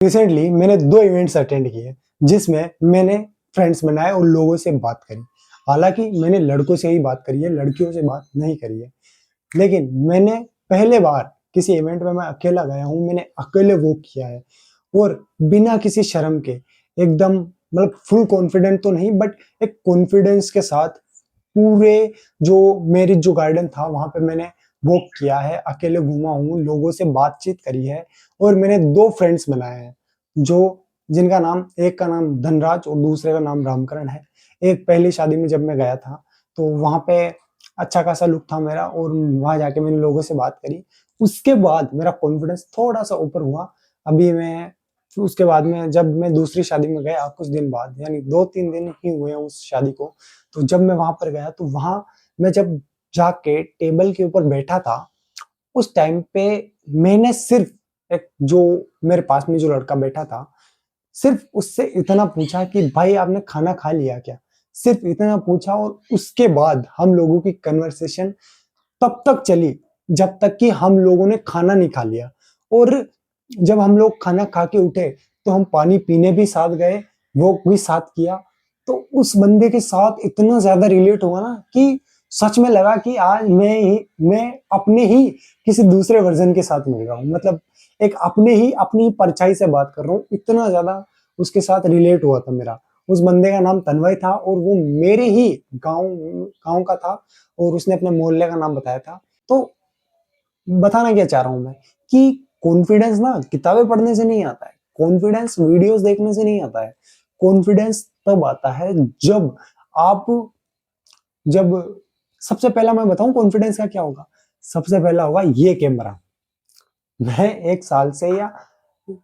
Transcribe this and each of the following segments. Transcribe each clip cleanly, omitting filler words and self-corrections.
Recently मैंने 2 events attend किए जिसमें मैंने फ्रेंड्स बनाए और लोगों से बात करी। हालाँकि मैंने लड़कों से ही बात करी है, लड़कियों से बात नहीं करी है। लेकिन मैंने पहले बार किसी इवेंट में मैं अकेला गया हूँ, मैंने अकेले वॉक किया है और बिना किसी शर्म के एकदम मतलब फुल कॉन्फिडेंट तो नहीं बट एक कॉन्फिडेंस के साथ पूरे जो मेरिज जो गार्डन था वहाँ पे मैंने वॉक किया है, अकेले घूमा हूँ, लोगों से बातचीत करी है और मैंने 2 फ्रेंड्स बनाए हैं, जो जिनका नाम एक का नाम धनराज और दूसरे का नाम रामकरण है। एक पहली शादी में जब मैं गया था, तो वहाँ पे अच्छा खासा लुक था मेरा और वहाँ जाके मैंने लोगों से बात करी। उसके बाद मेरा कॉन्फिडेंस थोड़ा-सा ऊपर हुआ। अभी मैं फिर उसके बाद में जब मैं दूसरी शादी में गया कुछ दिन बाद यानी 2-3 दिन ही हुए हैं उस शादी को, तो जब मैं वहाँ पर गया तो वहाँ मैं जब जाके टेबल के ऊपर बैठा था, उस टाइम पे मैंने सिर्फ़ एक जो मेरे पास में जो लड़का बैठा था, सिर्फ़ उससे इतना पूछा कि भाई आपने खाना खा लिया क्या? सिर्फ़ इतना पूछा और उसके बाद हम लोगों की कन्वर्सेशन तब तक चली, जब तक कि हम लोगों ने खाना नहीं खा लिया और जब हम लोग खाना खा के उठे, तो हम पानी पीने भी साथ गए, वॉक भी साथ किया। तो उस बंदे के साथ इतना ज़्यादा रिलेट हुआ ना कि सच में लगा कि आज मैं अपने ही किसी दूसरे वर्ज़न के साथ मिल रहा हूँ। मतलब एक अपनी परछाई से बात कर रहा हूँ, इतना ज़्यादा उसके साथ रिलेट हुआ था मेरा। उस बंदे का नाम तन्मय था और वो मेरे ही गाँव गाँव का था और उसने अपने मोहल्ले का नाम बताया था। तो बताना क्या चाह रहा हूँ मैं कि कॉन्फिडेंस ना किताबें पढ़ने से नहीं आता है, कॉन्फिडेंस वीडियोस देखने से नहीं आता है। कॉन्फिडेंस तब आता है आप जब सबसे पहला मैं बताऊँ कॉन्फिडेंस का क्या होगा? सबसे पहला होगा ये कैमरा। मैं 1 साल से या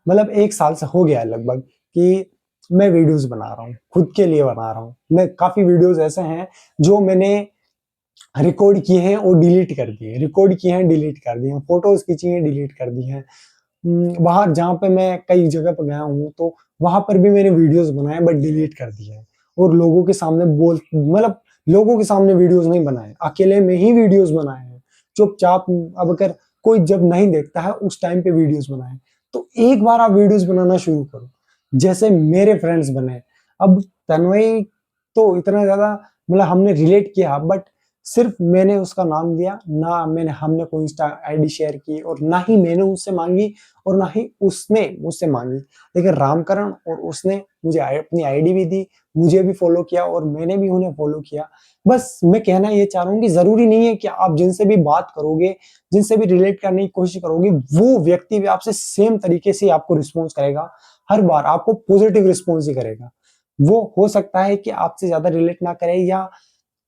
मतलब 1 साल से हो गया है लगभग कि मैं वीडियोस बना रहा हूँ, खुद के लिए बना रहा हूँ। मैं काफ़ी वीडियोस ऐसे हैं जो मैंने रिकॉर्ड किए हैं और डिलीट कर दिए, रिकॉर्ड किए हैं, डिलीट कर दिए हैं, फ़ोटोज़ खींची हैं, डिलीट कर दी हैं। बाहर जहाँ पे मैं कई जगह पे गया हूँ, तो वहाँ पर भी मैंने वीडियोज़ बनाए बट डिलीट कर दिए हैं और लोगों के सामने मतलब लोगों के सामने वीडियोज़ नहीं बनाए, अकेले में ही वीडियोज़ बनाए हैं। चुपचाप अब अगर कोई जब नहीं देखता है, उस टाइम पे वीडियोज़ बनाए। तो एक बार आप वीडियोज़ बनाना शुरू करो, जैसे मेरे फ्रेंड्स बने। अब तन्मय तो इतना ज़्यादा मतलब हमने रिलेट किया बट सिर्फ मैंने उसका नाम दिया, ना हमने कोई इंस्टा आईडी शेयर की और ना ही मैंने उससे माँगी और ना ही उसने मुझसे माँगी। लेकिन रामकरण और उसने मुझे अपनी आईडी भी दी, मुझे भी फॉलो किया और मैंने भी उन्हें फॉलो किया। बस मैं कहना ये चाह रहा हूँ कि ज़रूरी नहीं है कि आप जिनसे भी बात करोगे, जिनसे भी रिलेट करने की कोशिश करोगे, वो व्यक्ति भी आपसे सेम तरीके से आपको रिस्पॉन्स करेगा। हर बार आपको पॉजिटिव रिस्पॉन्स ही करेगा। वो हो सकता है कि आपसे ज़्यादा रिलेट ना करे या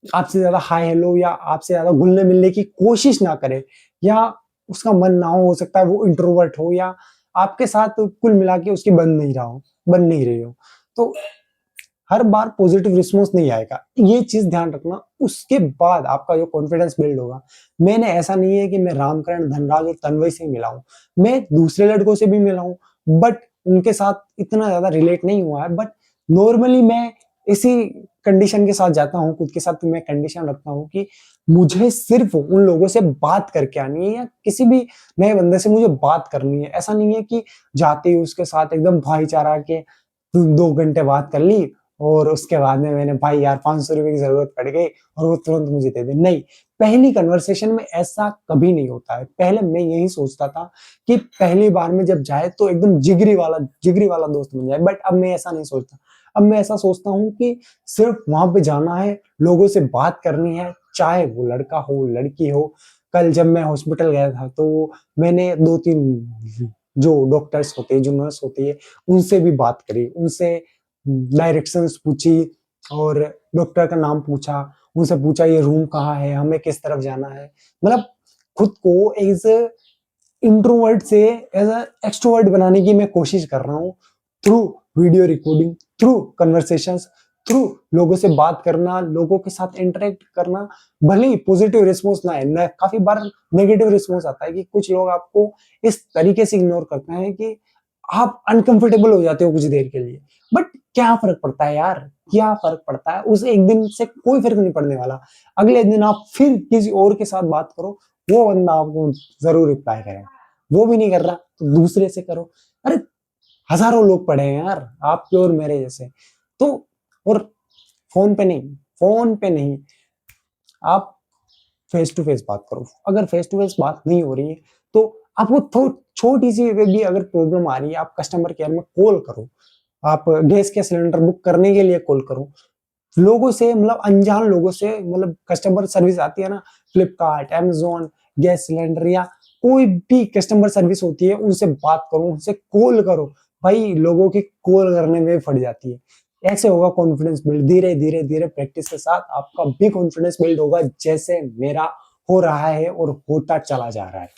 आपसे ज़्यादा हाय हेलो या आपसे ज़्यादा घुलने-मिलने की कोशिश ना करे या उसका मन ना हो सकता है वो इंट्रोवर्ट हो या आपके साथ कुल मिला के उसकी बन नहीं रही हो। तो हर बार पॉजिटिव रिस्पॉन्स नहीं आएगा। ये चीज़ ध्यान रखना, उसके बाद आपका जो कॉन्फिडेंस बिल्ड होगा। मैंने ऐसा नहीं है कि मैं रामकरण, धनराज और तन्वय से ही मिला हूँ। मैं दूसरे लड़कों से भी मिला हूँ, बट उनके साथ इतना ज़्यादा रिलेट नहीं हुआ है। बट नॉर्मली मैं इसी कंडीशन के साथ जाता हूँ, खुद के साथ मैं कंडीशन रखता हूँ कि मुझे सिर्फ़ उन लोगों से बात करके आनी है या किसी भी नए बंदे से मुझे बात करनी है। ऐसा नहीं है कि जाते ही उसके साथ एकदम भाईचारा के 2 घंटे बात कर ली और उसके बाद में मैंने भाई यार ₹500 की ज़रूरत पड़ गई और वो तुरंत मुझे दे दे। नहीं, पहली कन्वर्सेशन में ऐसा कभी नहीं होता है। पहले मैं यही सोचता था कि पहली बार में जब जाए तो एकदम जिगरी वाला दोस्त बन जाए, बट अब मैं ऐसा नहीं सोचता। अब मैं ऐसा सोचता हूँ कि सिर्फ़ वहाँ पे जाना है, लोगों से बात करनी है, चाहे वो लड़का हो, लड़की हो। कल जब मैं हॉस्पिटल गया था तो मैंने 2-3 जो डॉक्टर्स होते हैं, जो नर्स होती है, उनसे भी बात करी। उनसे डायरेक्शंस पूछी और डॉक्टर का नाम पूछा, उनसे पूछा ये रूम कहाँ है, हमें किस तरफ जाना है। मतलब खुद को एज़ अ इंट्रोवर्ट से एज़ अ एक्सट्रोवर्ट बनाने की मैं कोशिश कर रहा हूँ through video recording, through conversations, through लोगों से बात करना, लोगों के साथ इंटरैक्ट करना। भले ही पॉजिटिव रिस्पॉन्स ना आए, न काफ़ी बार नेगेटिव रिस्पॉन्स आता है कि कुछ लोग आपको इस तरीके से इग्नोर करते हैं कि आप अनकंफर्टेबल हो जाते हो कुछ देर के लिए। बट क्या फ़र्क पड़ता है यार? क्या फ़र्क पड़ता है? उस एक दिन से कोई फ़र्क नहीं पड़ने वाला। अगले दिन आप फिर किसी और के साथ बात करो, वो बंदा आपको ज़रूर रिप्लाई करेगा। वो भी नहीं कर रहा, तो दूसरे से करो। अरे! हजारों लोग पड़े हैं यार, आपके और मेरे जैसे। तो और फोन पे नहीं, आप फेस टू फेस बात करो। अगर फेस टू फेस बात नहीं हो रही है तो आपको छोटी सी भी अगर प्रॉब्लम आ रही है, आप कस्टमर केयर में कॉल करो। आप गैस के सिलेंडर बुक करने के लिए कॉल करो। लोगों से मतलब अनजान लोगों से, मतलब कस्टमर सर्विस आती है ना, फ्लिपकार्ट, अमेज़न, गैस सिलेंडर या कोई भी कस्टमर सर्विस होती है, उनसे बात करो, उनसे कॉल करो। भाई लोगों की कॉल करने में फट जाती है। ऐसे होगा कॉन्फिडेंस बिल्ड। धीरे धीरे धीरे प्रैक्टिस के साथ आपका भी कॉन्फिडेंस बिल्ड होगा, जैसे मेरा हो रहा है और होता चला जा रहा है।